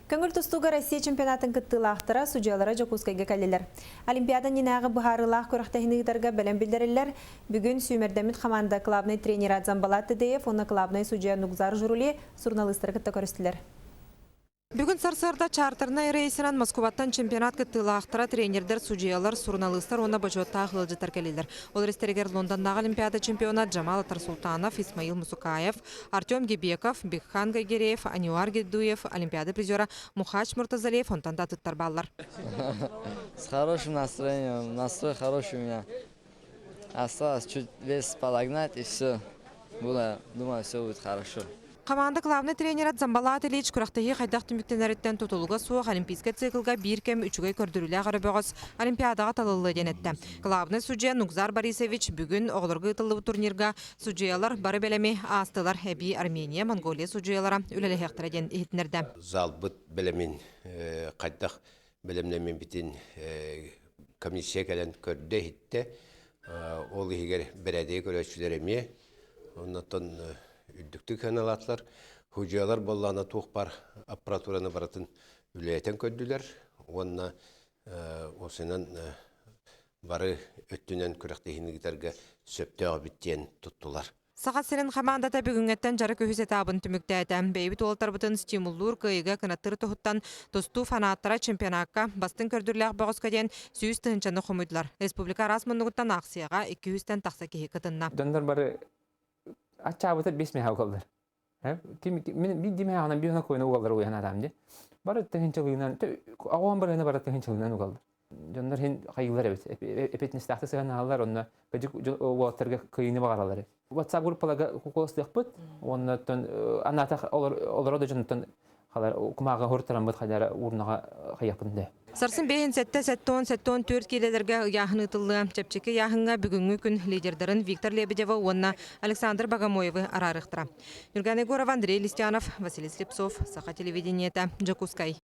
Көңіл тұстуға Россия чемпионатын кыттылақтыра судьялары Жакускайга кәлелер. Олимпиада нинағы бұхарылақ көріқтәхінігдерге бәлем білдірілер. Бүгін сүймердеміт команда клабный тренер Адзан Балат Тедеев, оны клабный судья Нугзар Журули журналистер кітті көрістілер. Бүгін Сарсарда чартерна рейсінен Москваттан чемпионат кыттылақтыра тренердер, судьялар, журналистер оны бажуатта ақылжытар келелер. Ол рестерегер Лондондағы Олимпиада чемпионат Джамал Тарсултанов, Исмаил Мусукаев, Артем Гебеков, Бекхан Гайгереев, Анюар Гедуев, Олимпиада призера Мухач Муртазалиев, он танда туттар баллар. С хорошим настроением, настрой хороший у меня. Осталось чуть вес подогнать и все. Думаю, все будет хорошо. Команда главный тренер Адзан Балат Ильич күрәктәге хайдак түмүктәнәреттән тотылуга суык олимпийска циклга бир кем үчүгә көрдүрүлә гарабыгыз олимпиадага талылы денетте. Главный судья Нугзар Борисович бүгүн оглорга тыллы турнирга судьялар бары белеми астылар хэби Армения, Монголия судьялары үлеле хәктәрдән ихтнәрдә. Зал бит белемин кайдак белемнәмен битин комиссия кален көрдө хитте. Ол егер берәдә көрәчләреме, оннан үддүктү каналатлар, хуҗалар боллана туқпар аппаратураны баратын үләйтен көддүләр. Онна осынан бары өттүнен күрәктәһинегитәргә сөптәгә биттен туттулар. Сагат сенен командада бүгүнгәттән жары көһүс этабын түмүктәтәм. Бейбит олтар бутын стимуллур кыйга кынаттыр тухуттан тосту фанаттара чемпионатка бастын көрдүрләк богыска ден сүйүс тынчаны хомуйдылар. Республика расмыннугуттан акцияга 200тен такса кеһи кытынна. Дондар бары Ачабыта 5 мега калдар. Мен би диме ана бина койна угалдар уян адамды. Бары тегенчилигинен, аган барына бары тегенчилигинен угалдар. Жандар хен кайгылар эбет. Эпетне стахты саган алар, онна кыжык уатырга кыйыны багалар. WhatsApp группаларга куколстык бит. Оннан аната олар да жонтон халар кумага хортаран бит хадара урнага каяпында. Сарсын бейін сәттон 4 келелерге яхын ытылы. Чепчеке яхынға бүгінгі күн лидердерін Виктор Лебедева, онна Александр Богомоевы арарықтыра. Юрген Егоров, Андрей Листянов, Василий Слепцов, Саха телевидениета, Жакускай.